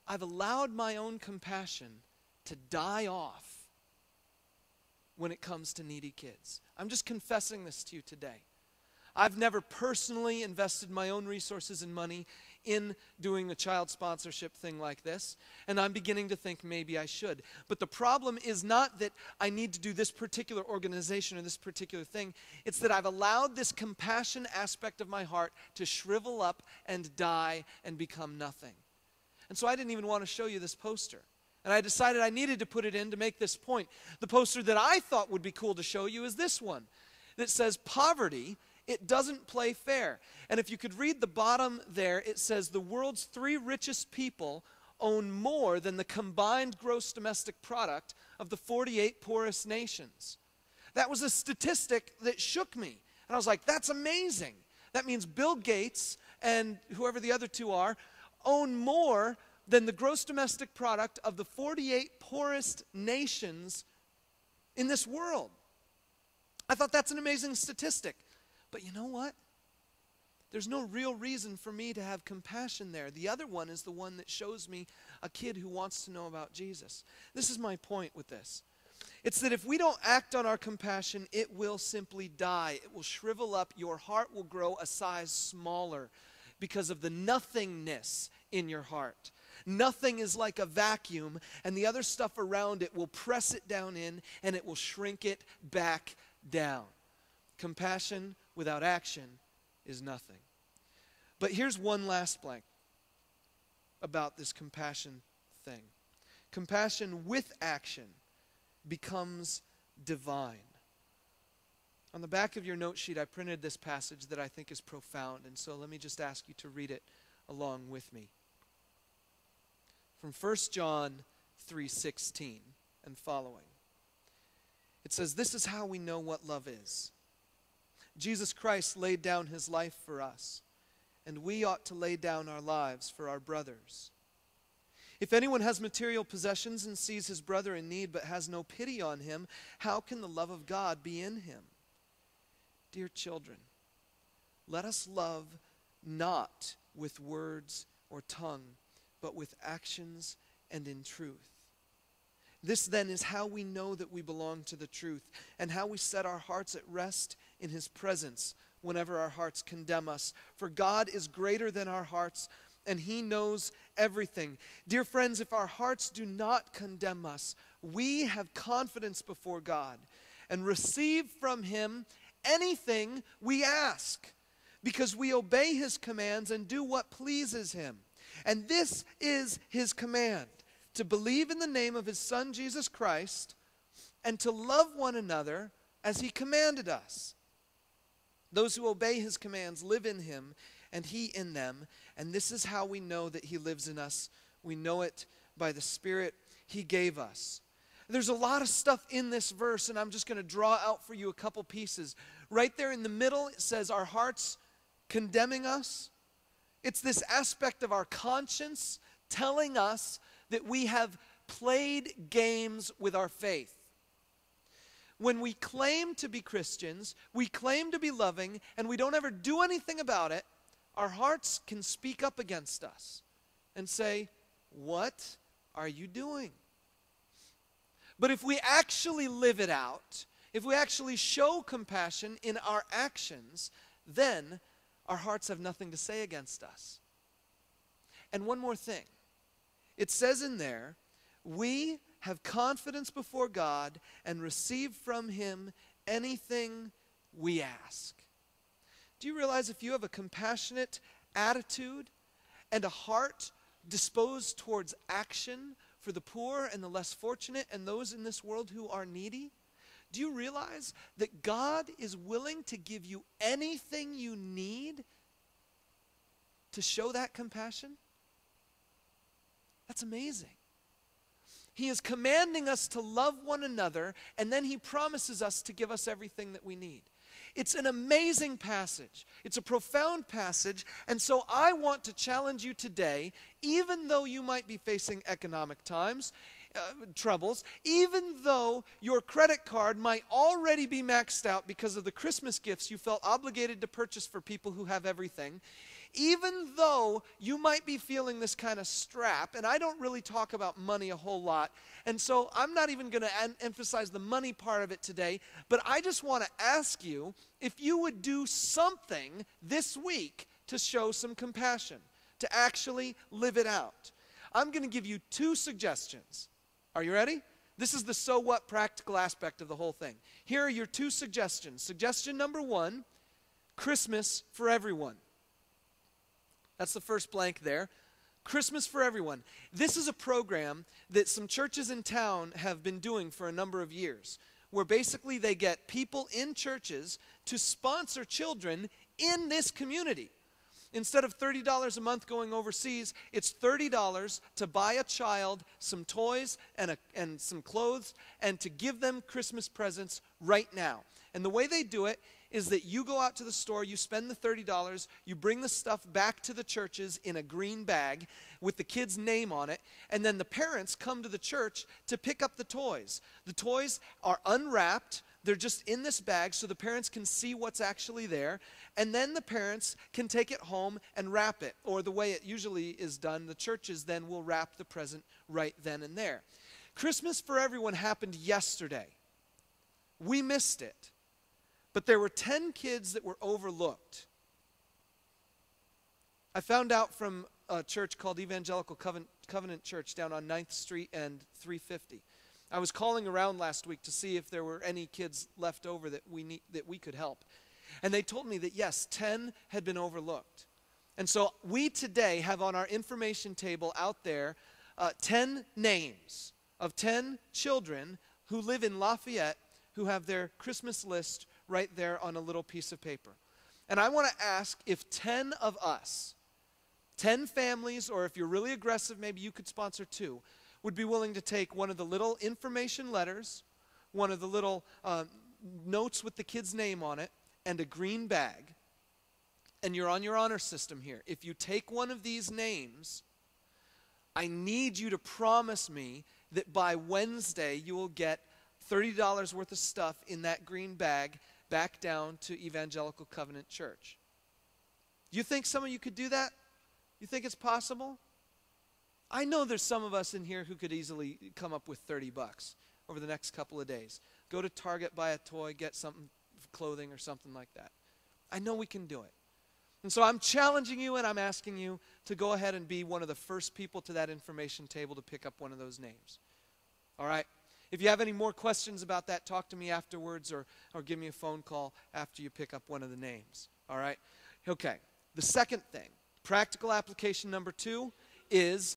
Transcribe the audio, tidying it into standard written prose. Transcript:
I've allowed my own compassion to die off when it comes to needy kids. I'm just confessing this to you today. I've never personally invested my own resources and money in doing a child sponsorship thing like this, and I'm beginning to think maybe I should. But the problem is not that I need to do this particular organization or this particular thing. It's that I've allowed this compassion aspect of my heart to shrivel up and die and become nothing. And so I didn't even want to show you this poster. And I decided I needed to put it in to make this point. The poster that I thought would be cool to show you is this one that says, "Poverty, it doesn't play fair." And if you could read the bottom there, it says the world's 3 richest people own more than the combined gross domestic product of the 48 poorest nations. That was a statistic that shook me. And I was like, that's amazing. That means Bill Gates and whoever the other 2 are own more than the gross domestic product of the 48 poorest nations in this world. I thought that's an amazing statistic. But you know what? There's no real reason for me to have compassion there. The other one is the one that shows me a kid who wants to know about Jesus. This is my point with this. It's that if we don't act on our compassion, it will simply die. It will shrivel up. Your heart will grow a size smaller because of the nothingness in your heart. Nothing is like a vacuum, and the other stuff around it will press it down in, and it will shrink it back down. Compassion without action is nothing. But here's one last blank about this compassion thing. Compassion with action becomes divine. On the back of your note sheet, I printed this passage that I think is profound, and so let me just ask you to read it along with me. From 1 John 3:16 and following. It says, "This is how we know what love is. Jesus Christ laid down his life for us, and we ought to lay down our lives for our brothers. If anyone has material possessions and sees his brother in need but has no pity on him, how can the love of God be in him? Dear children, let us love not with words or tongue, but with actions and in truth. This then is how we know that we belong to the truth, and how we set our hearts at rest in his presence whenever our hearts condemn us. For God is greater than our hearts, and he knows everything. Dear friends, if our hearts do not condemn us, we have confidence before God and receive from him anything we ask, because we obey his commands and do what pleases him. And this is his command, to believe in the name of his Son, Jesus Christ, and to love one another as he commanded us. Those who obey his commands live in him, and he in them. And this is how we know that he lives in us. We know it by the Spirit he gave us." There's a lot of stuff in this verse, and I'm just going to draw out for you a couple pieces. Right there in the middle, it says our hearts condemning us. It's this aspect of our conscience telling us that we have played games with our faith. When we claim to be Christians, we claim to be loving, and we don't ever do anything about it, our hearts can speak up against us and say, "What are you doing?" But if we actually live it out, if we actually show compassion in our actions, then our hearts have nothing to say against us. And one more thing. It says in there, we have confidence before God and receive from him anything we ask. Do you realize if you have a compassionate attitude and a heart disposed towards action for the poor and the less fortunate and those in this world who are needy, do you realize that God is willing to give you anything you need to show that compassion? That's amazing. He is commanding us to love one another, and then he promises us to give us everything that we need. It's an amazing passage. It's a profound passage, and so I want to challenge you today, even though you might be facing economic troubles, even though your credit card might already be maxed out because of the Christmas gifts you felt obligated to purchase for people who have everything, even though you might be feeling this kind of strap, and I don't really talk about money a whole lot, and so I'm not even going to emphasize the money part of it today, but I just want to ask you if you would do something this week to show some compassion, to actually live it out. I'm going to give you 2 suggestions. Are you ready? This is the so what practical aspect of the whole thing. Here are your 2 suggestions. Suggestion number 1, Christmas for everyone. That's the first blank there. Christmas for everyone. This is a program that some churches in town have been doing for a number of years, where basically they get people in churches to sponsor children in this community. Instead of $30 a month going overseas, it's $30 to buy a child some toys and some clothes and to give them Christmas presents right now. And the way they do it is that you go out to the store, you spend the $30, you bring the stuff back to the churches in a green bag with the kid's name on it, and then the parents come to the church to pick up the toys. The toys are unwrapped. They're just in this bag so the parents can see what's actually there, and then the parents can take it home and wrap it. Or the way it usually is done, the churches then will wrap the present right then and there. Christmas for everyone happened yesterday. We missed it. But there were 10 kids that were overlooked. I found out from a church called Evangelical Covenant Church down on 9th Street and 350. I was calling around last week to see if there were any kids left over that we could help. And they told me that yes, 10 had been overlooked. And so we today have on our information table out there 10 names of 10 children who live in Lafayette who have their Christmas list right there on a little piece of paper. And I want to ask if 10 of us, 10 families, or if you're really aggressive, maybe you could sponsor 2, would be willing to take one of the little information letters, one of the little notes with the kid's name on it, and a green bag. And you're on your honor system here. If you take one of these names, I need you to promise me that by Wednesday you will get $30 worth of stuff in that green bag back down to Evangelical Covenant Church. Do you think some of you could do that? You think it's possible? I know there's some of us in here who could easily come up with $30 over the next couple of days. Go to Target, buy a toy, get something, clothing or something like that. I know we can do it. And so I'm challenging you and I'm asking you to go ahead and be one of the first people to that information table to pick up one of those names. All right? If you have any more questions about that, talk to me afterwards or give me a phone call after you pick up one of the names. All right? Okay. The second thing, practical application number 2 is